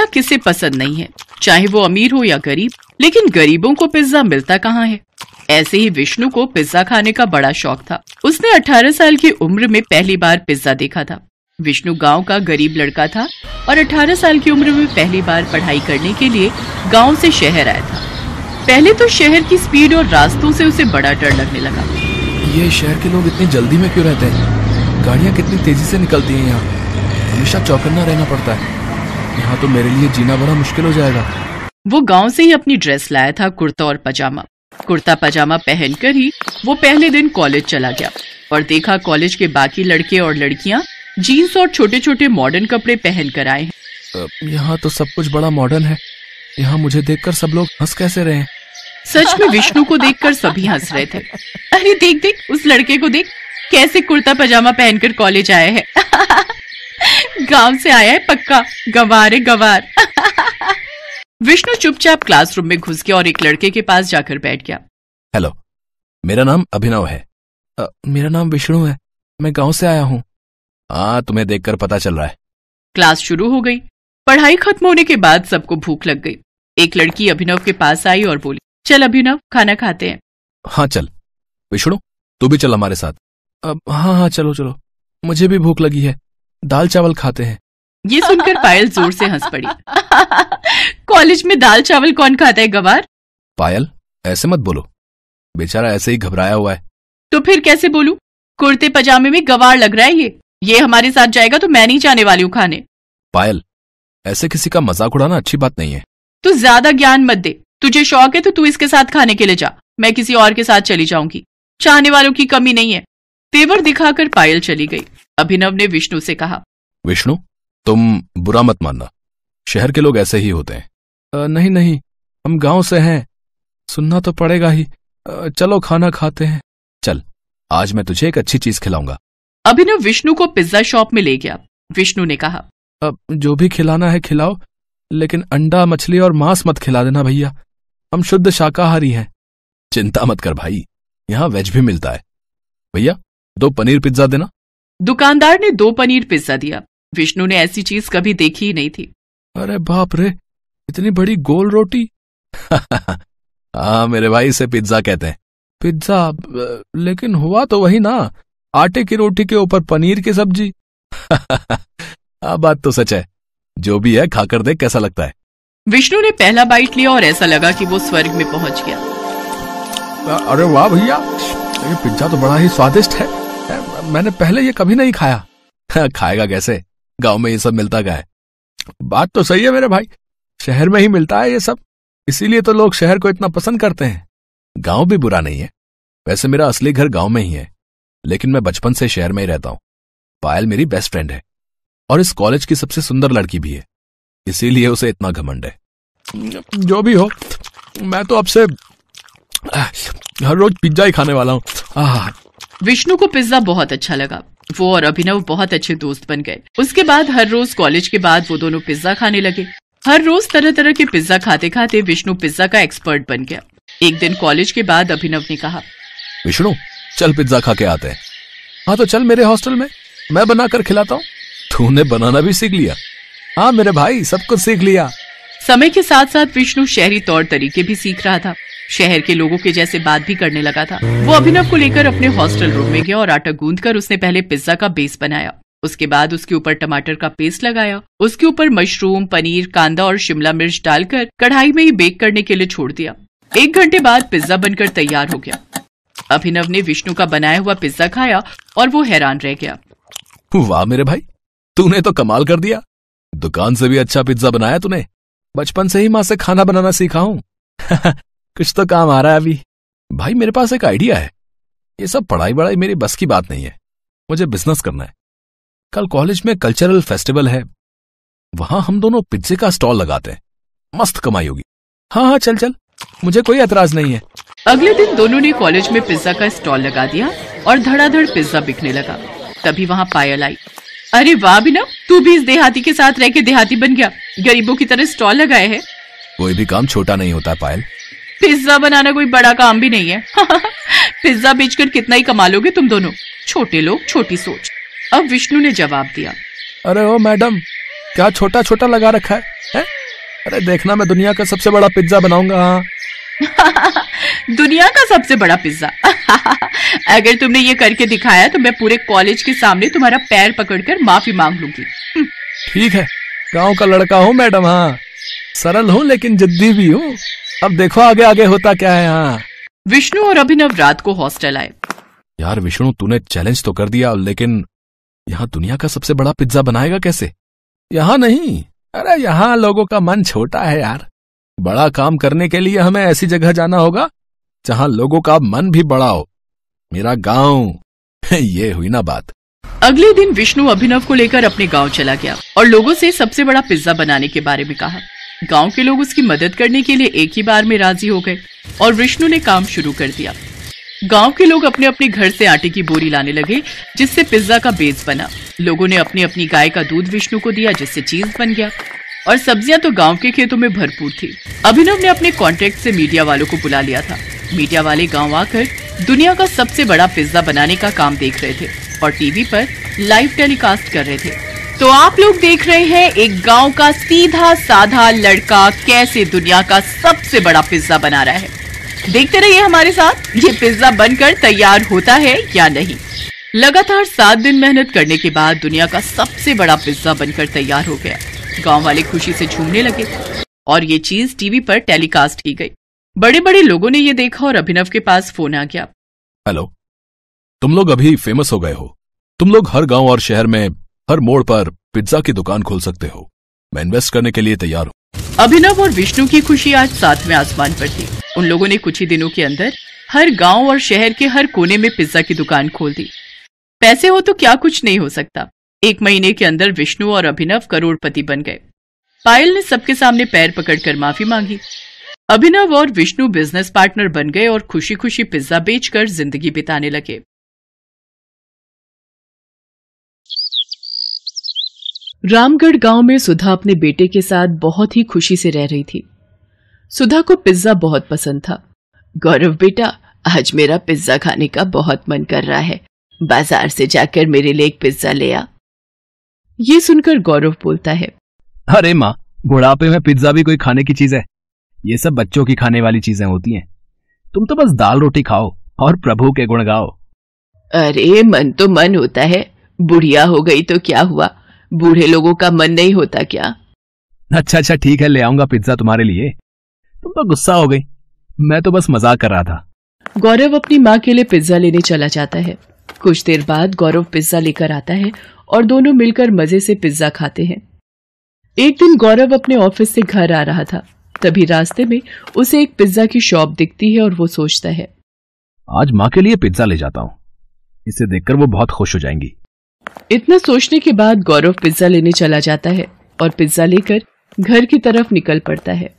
Pizza किसे पसंद नहीं है, चाहे वो अमीर हो या गरीब। लेकिन गरीबों को पिज्जा मिलता कहाँ है। ऐसे ही विष्णु को पिज्जा खाने का बड़ा शौक था। उसने 18 साल की उम्र में पहली बार पिज्जा देखा था। विष्णु गांव का गरीब लड़का था और 18 साल की उम्र में पहली बार पढ़ाई करने के लिए गांव से शहर आया था। पहले तो शहर की स्पीड और रास्तों से उसे बड़ा डर लगने लगा। ये शहर के लोग इतनी जल्दी में क्यों रहते हैं? गाड़ियाँ कितनी तेजी से निकलती हैं यहाँ। हमेशा चौकन्ना रहना पड़ता है। यहाँ तो मेरे लिए जीना बड़ा मुश्किल हो जाएगा। वो गांव से ही अपनी ड्रेस लाया था, कुर्ता और पजामा। कुर्ता पजामा पहनकर ही वो पहले दिन कॉलेज चला गया और देखा कॉलेज के बाकी लड़के और लड़कियां जीन्स और छोटे छोटे मॉडर्न कपड़े पहन कर आए हैं। यहाँ तो सब कुछ बड़ा मॉडर्न है। यहाँ मुझे देखकर सब लोग हंस कैसे रहे हैं? सच में विष्णु को देखकर सभी हंस रहे थे। अरे देख देख, उस लड़के को देख, कैसे कुर्ता पजामा पहनकर कॉलेज आया है। गांव से आया है पक्का, गंवार है गंवार। विष्णु चुपचाप क्लासरूम में घुस गया और एक लड़के के पास जाकर बैठ गया। हेलो, मेरा नाम अभिनव है। मेरा नाम विष्णु है, मैं गांव से आया हूँ। हाँ, तुम्हें देखकर पता चल रहा है। क्लास शुरू हो गई। पढ़ाई खत्म होने के बाद सबको भूख लग गई। एक लड़की अभिनव के पास आई और बोली, चल अभिनव, खाना खाते हैं। हाँ चल। विष्णु, तू भी चल हमारे साथ। हाँ चलो चलो, मुझे भी भूख लगी है, दाल चावल खाते हैं। ये सुनकर पायल जोर से हंस पड़ी। कॉलेज में दाल चावल कौन खाता है गवार? पायल, ऐसे मत बोलो, बेचारा ऐसे ही घबराया हुआ है। तो फिर कैसे बोलूं? कुर्ते पजामे में गवार लग रहा है ये हमारे साथ जाएगा तो मैं नहीं जाने वाली हूँ खाने। पायल, ऐसे किसी का मजाक उड़ाना अच्छी बात नहीं है। तू ज्यादा ज्ञान मत दे। तुझे शौक है तो तू इसके साथ खाने के लिए जा, मैं किसी और के साथ चली जाऊंगी। चाहने वालों की कमी नहीं है। तेवर दिखाकर पायल चली गई। अभिनव ने विष्णु से कहा, विष्णु, तुम बुरा मत मानना, शहर के लोग ऐसे ही होते हैं। नहीं नहीं, हम गांव से हैं, सुनना तो पड़ेगा ही। चलो खाना खाते हैं। चल, आज मैं तुझे एक अच्छी चीज खिलाऊंगा। अभिनव विष्णु को पिज्जा शॉप में ले गया। विष्णु ने कहा, जो भी खिलाना है खिलाओ, लेकिन अंडा, मछली और मांस मत खिला देना भैया, हम शुद्ध शाकाहारी हैं। चिंता मत कर भाई, यहाँ वेज भी मिलता है। भैया, 2 पनीर पिज्जा देना। दुकानदार ने 2 पनीर पिज्जा दिया। विष्णु ने ऐसी चीज कभी देखी ही नहीं थी। अरे बाप रे, इतनी बड़ी गोल रोटी। हाँ मेरे भाई, इसे पिज्जा कहते हैं। पिज्जा? लेकिन हुआ तो वही ना, आटे की रोटी के ऊपर पनीर की सब्जी। हाँ, बात तो सच है। जो भी है, खाकर देख कैसा लगता है। विष्णु ने पहला बाइट लिया और ऐसा लगा कि वो स्वर्ग में पहुंच गया। अरे वाह भैया, ये पिज्जा तो बड़ा ही स्वादिष्ट है, मैंने पहले ये कभी नहीं खाया। खाएगा कैसे, गांव में ये सब मिलता क्या है। बात तो सही है मेरे भाई, शहर में ही मिलता है ये सब, इसीलिए तो लोग शहर को इतना पसंद करते हैं। गांव भी बुरा नहीं है, वैसे मेरा असली घर गांव में ही है, लेकिन मैं बचपन से शहर में ही रहता हूं। पायल मेरी बेस्ट फ्रेंड है और इस कॉलेज की सबसे सुंदर लड़की भी है, इसीलिए उसे इतना घमंड है। जो भी हो, मैं तो अब से हर रोज पिज्जा ही खाने वाला हूँ। विष्णु को पिज्जा बहुत अच्छा लगा। वो और अभिनव बहुत अच्छे दोस्त बन गए। उसके बाद हर रोज कॉलेज के बाद वो दोनों पिज्जा खाने लगे। हर रोज तरह तरह के पिज्जा खाते खाते विष्णु पिज्जा का एक्सपर्ट बन गया। एक दिन कॉलेज के बाद अभिनव ने कहा, विष्णु, चल पिज्जा खा के आते हैं। हाँ तो चल मेरे हॉस्टल में, मैं बनाकर खिलाता हूँ। तूने बनाना भी सीख लिया? हाँ मेरे भाई, सब कुछ सीख लिया। समय के साथ साथ विष्णु शहरी तौर तरीके भी सीख रहा था। शहर के लोगों के जैसे बात भी करने लगा था। वो अभिनव को लेकर अपने हॉस्टल रूम में गया और आटा गूंथकर उसने पहले पिज्जा का बेस बनाया। उसके बाद उसके ऊपर टमाटर का पेस्ट लगाया। उसके ऊपर मशरूम, पनीर, कांदा और शिमला मिर्च डालकर कढ़ाई में ही बेक करने के लिए छोड़ दिया। 1 घंटे बाद पिज्जा बनकर तैयार हो गया। अभिनव ने विष्णु का बनाया हुआ पिज्जा खाया और वो हैरान रह गया। वाह मेरे भाई, तूने तो कमाल कर दिया। दुकान से भी अच्छा पिज्जा बनाया तूने। बचपन से ही माँ से खाना बनाना सीखा हूँ। कुछ तो काम आ रहा है अभी। भाई मेरे पास एक आइडिया है। ये सब पढ़ाई वढ़ाई मेरी बस की बात नहीं है, मुझे बिजनेस करना है। कल कॉलेज में कल्चरल फेस्टिवल है, वहां हम दोनों पिज्जे का स्टॉल लगाते हैं, मस्त कमाई होगी। हाँ चल चल, मुझे कोई एतराज नहीं है। अगले दिन दोनों ने कॉलेज में पिज्जा का स्टॉल लगा दिया और धड़ाधड़ पिज्जा बिकने लगा। तभी वहां पायल आई। अरे वाह अभिनव, तू भी इस देहाती के साथ रह के देहाती बन गया, गरीबों की तरह स्टॉल लगाए है। कोई भी काम छोटा नहीं होता पायल। पिज्जा बनाना कोई बड़ा काम भी नहीं है। पिज्जा बेचकर कितना ही कमा लोगे तुम दोनों, छोटे लोग छोटी सोच। अब विष्णु ने जवाब दिया, अरे ओ मैडम, क्या छोटा छोटा लगा रखा है? अरे देखना, मैं दुनिया का सबसे बड़ा पिज्जा बनाऊंगा। हाँ। दुनिया का सबसे बड़ा पिज्जा। अगर तुमने ये करके दिखाया तो मैं पूरे कॉलेज के सामने तुम्हारा पैर पकड़कर माफी मांग लूंगी। ठीक है, गांव का लड़का हूँ मैडम। हाँ, सरल हूँ लेकिन जिद्दी भी हूँ। अब देखो आगे आगे होता क्या है। हाँ। विष्णु और अभिनव रात को हॉस्टल आए। यार विष्णु, तूने चैलेंज तो कर दिया, लेकिन यहाँ दुनिया का सबसे बड़ा पिज्जा बनाएगा कैसे? यहाँ नहीं, अरे यहाँ लोगों का मन छोटा है यार। बड़ा काम करने के लिए हमें ऐसी जगह जाना होगा जहाँ लोगों का मन भी बड़ा हो। मेरा गांव। ये हुई ना बात। अगले दिन विष्णु अभिनव को लेकर अपने गांव चला गया और लोगों से सबसे बड़ा पिज्जा बनाने के बारे में कहा। गांव के लोग उसकी मदद करने के लिए एक ही बार में राजी हो गए और विष्णु ने काम शुरू कर दिया। गांव के लोग अपने अपने घर से आटे की बोरी लाने लगे, जिससे पिज्जा का बेस बना। लोगों ने अपनी अपनी गाय का दूध विष्णु को दिया, जिससे चीज बन गया। और सब्जियां तो गांव के खेतों में भरपूर थी। अभिनव ने अपने कॉन्ट्रैक्ट से मीडिया वालों को बुला लिया था। मीडिया वाले गांव आकर दुनिया का सबसे बड़ा पिज्जा बनाने का काम देख रहे थे और टीवी पर लाइव टेलीकास्ट कर रहे थे। तो आप लोग देख रहे हैं एक गांव का सीधा साधा लड़का कैसे दुनिया का सबसे बड़ा पिज्जा बना रहा है। देखते रहिए हमारे साथ, ये पिज्जा बनकर तैयार होता है या नहीं। लगातार 7 दिन मेहनत करने के बाद दुनिया का सबसे बड़ा पिज्जा बनकर तैयार हो गया। गांव वाले खुशी से झूमने लगे और ये चीज टीवी पर टेलीकास्ट की गई। बड़े बड़े लोगों ने ये देखा और अभिनव के पास फोन आ गया। हेलो, तुम लोग अभी फेमस हो गए हो। तुम लोग हर गांव और शहर में हर मोड़ पर पिज्जा की दुकान खोल सकते हो। मैं इन्वेस्ट करने के लिए तैयार हूँ। अभिनव और विष्णु की खुशी आज 7वें आसमान पर थी। उन लोगों ने कुछ ही दिनों के अंदर हर गांव और शहर के हर कोने में पिज्जा की दुकान खोल दी। पैसे हो तो क्या कुछ नहीं हो सकता। 1 महीने के अंदर विष्णु और अभिनव करोड़पति बन गए। पायल ने सबके सामने पैर पकड़कर माफी मांगी। अभिनव और विष्णु बिजनेस पार्टनर बन गए और खुशी खुशी पिज्जा बेचकर जिंदगी बिताने लगे। रामगढ़ गांव में सुधा अपने बेटे के साथ बहुत ही खुशी से रह रही थी। सुधा को पिज्जा बहुत पसंद था। गौरव बेटा, आज मेरा पिज्जा खाने का बहुत मन कर रहा है। बाजार से जाकर मेरे लिए एक पिज्जा ले आ। ये सुनकर गौरव बोलता है, अरे माँ, बुढ़ापे में पिज्जा भी कोई खाने की चीज है? ये सब बच्चों की खाने वाली चीजें होती हैं। तुम तो बस दाल रोटी खाओ और प्रभु के गुण गाओ। अरे मन तो मन होता है, बुढ़िया हो गई तो क्या हुआ, बूढ़े लोगों का मन नहीं होता क्या? अच्छा ठीक है, ले आऊंगा पिज्जा तुम्हारे लिए। तुम तो गुस्सा हो गई, मैं तो बस मजाक कर रहा था। गौरव अपनी माँ के लिए पिज्जा लेने चला जाता है। कुछ देर बाद गौरव पिज्जा लेकर आता है और दोनों मिलकर मजे से पिज्जा खाते हैं। एक दिन गौरव अपने ऑफिस से घर आ रहा था, तभी रास्ते में उसे एक पिज्जा की शॉप दिखती है और वो सोचता है, आज माँ के लिए पिज्जा ले जाता हूँ, इसे देखकर वो बहुत खुश हो जाएंगी। इतना सोचने के बाद गौरव पिज्जा लेने चला जाता है और पिज्जा लेकर घर की तरफ निकल पड़ता है।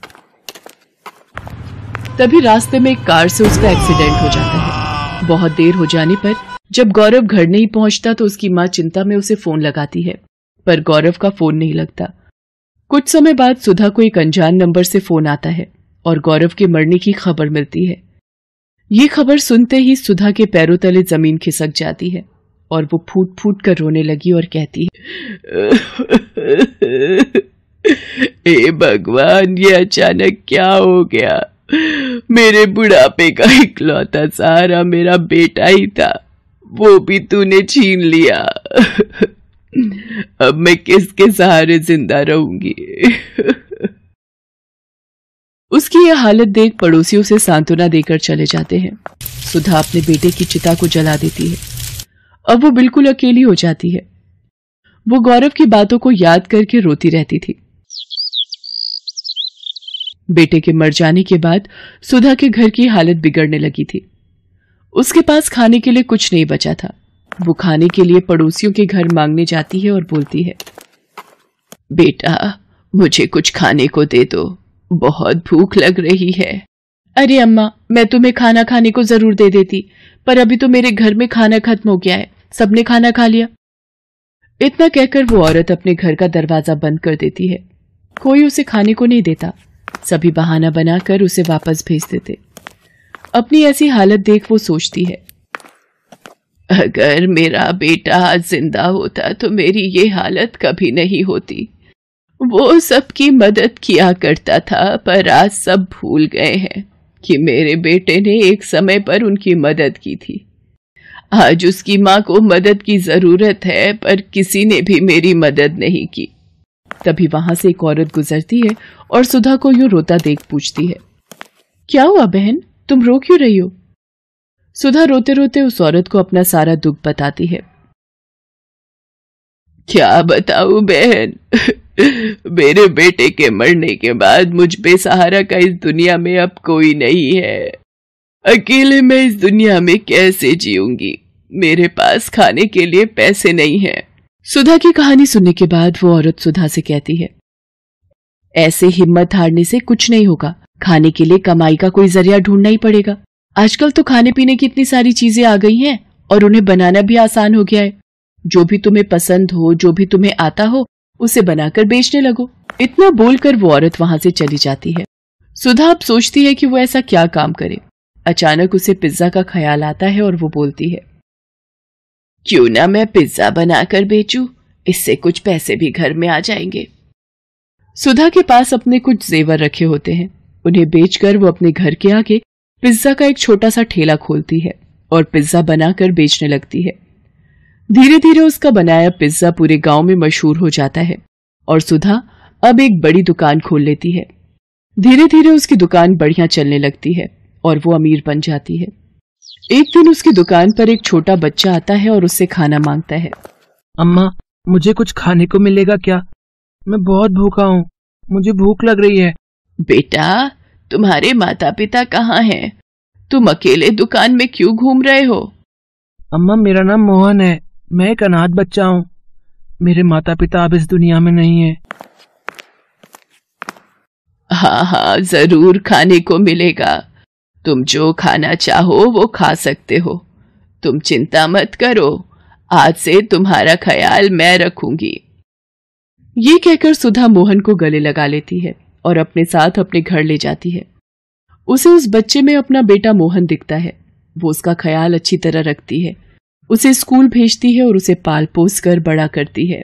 तभी रास्ते में एक कार से उसका एक्सीडेंट हो जाता है। बहुत देर हो जाने पर जब गौरव घर नहीं पहुंचता तो उसकी माँ चिंता में उसे फोन लगाती है, पर गौरव का फोन नहीं लगता। कुछ समय बाद सुधा को एक अनजान नंबर से फोन आता है और गौरव के मरने की खबर मिलती है। ये खबर सुनते ही सुधा के पैरों तले जमीन खिसक जाती है और वो फूट फूट कर रोने लगी और कहती है, हे भगवान, ये अचानक क्या हो गया? मेरे बुढ़ापे का इकलौता सहारा मेरा बेटा ही था, वो भी तूने छीन लिया। अब मैं किसके सहारे जिंदा रहूंगी? उसकी यह हालत देख पड़ोसियों से सांत्वना देकर चले जाते हैं। सुधा अपने बेटे की चिता को जला देती है। अब वो बिल्कुल अकेली हो जाती है। वो गौरव की बातों को याद करके रोती रहती थी। बेटे के मर जाने के बाद सुधा के घर की हालत बिगड़ने लगी थी। उसके पास खाने के लिए कुछ नहीं बचा था। वो खाने के लिए पड़ोसियों के घर मांगने जाती है और बोलती है, बेटा मुझे कुछ खाने को दे दो, बहुत भूख लग रही है। अरे अम्मा, मैं तुम्हें खाना खाने को जरूर दे देती, पर अभी तो मेरे घर में खाना खत्म हो गया है, सबने खाना खा लिया। इतना कहकर वो औरत अपने घर का दरवाजा बंद कर देती है। कोई उसे खाने को नहीं देता। सभी बहाना बनाकर उसे वापस भेज देते। अपनी ऐसी हालत देख वो सोचती है, अगर मेरा बेटा जिंदा होता तो मेरी ये हालत कभी नहीं होती। वो सबकी मदद किया करता था, पर आज सब भूल गए हैं कि मेरे बेटे ने एक समय पर उनकी मदद की थी। आज उसकी माँ को मदद की जरूरत है, पर किसी ने भी मेरी मदद नहीं की। तभी वहां से एक औरत गुजरती है और सुधा को यूं रोता देख पूछती है, क्या हुआ बहन, तुम रो क्यों रही हो? सुधा रोते रोते उस औरत को अपना सारा दुख बताती है। क्या बताऊं बहन, मेरे बेटे के मरने के बाद मुझ बेसहारा का इस दुनिया में अब कोई नहीं है। अकेले मैं इस दुनिया में कैसे जीऊंगी? मेरे पास खाने के लिए पैसे नहीं हैं। सुधा की कहानी सुनने के बाद वो औरत सुधा से कहती है, ऐसे हिम्मत हारने से कुछ नहीं होगा। खाने के लिए कमाई का कोई जरिया ढूंढना ही पड़ेगा। आजकल तो खाने पीने की इतनी सारी चीजें आ गई हैं और उन्हें बनाना भी आसान हो गया है। जो भी तुम्हें पसंद हो, जो भी तुम्हें आता हो, उसे बनाकर बेचने लगो। इतना बोलकर वो औरत वहां से चली जाती है। सुधा अब सोचती है कि वो ऐसा क्या काम करे। अचानक उसे पिज्जा का ख्याल आता है और वो बोलती है, क्यों ना मैं पिज्जा बनाकर बेचूं, इससे कुछ पैसे भी घर में आ जाएंगे। सुधा के पास अपने कुछ जेवर रखे होते हैं। उन्हें बेचकर वो अपने घर के आगे पिज्जा का एक छोटा सा ठेला खोलती है और पिज्जा बनाकर बेचने लगती है। धीरे धीरे उसका बनाया पिज्जा पूरे गांव में मशहूर हो जाता है और सुधा अब एक बड़ी दुकान खोल लेती है। धीरे धीरे उसकी दुकान बढ़िया चलने लगती है और वो अमीर बन जाती है। एक दिन उसकी दुकान पर एक छोटा बच्चा आता है और उससे खाना मांगता है। अम्मा, मुझे कुछ खाने को मिलेगा क्या? मैं बहुत भूखा हूँ, मुझे भूख लग रही है। बेटा, तुम्हारे माता पिता कहाँ हैं? तुम अकेले दुकान में क्यों घूम रहे हो? अम्मा, मेरा नाम मोहन है, मैं एक अनाथ बच्चा हूँ। मेरे माता पिता अब इस दुनिया में नहीं है। हाँ हाँ, जरूर खाने को मिलेगा। तुम जो खाना चाहो वो खा सकते हो। तुम चिंता मत करो, आज से तुम्हारा ख्याल मैं रखूंगी। ये कहकर सुधा मोहन को गले लगा लेती है और अपने साथ अपने घर ले जाती है। उसे उस बच्चे में अपना बेटा मोहन दिखता है। वो उसका ख्याल अच्छी तरह रखती है, उसे स्कूल भेजती है और उसे पाल पोस कर बड़ा करती है।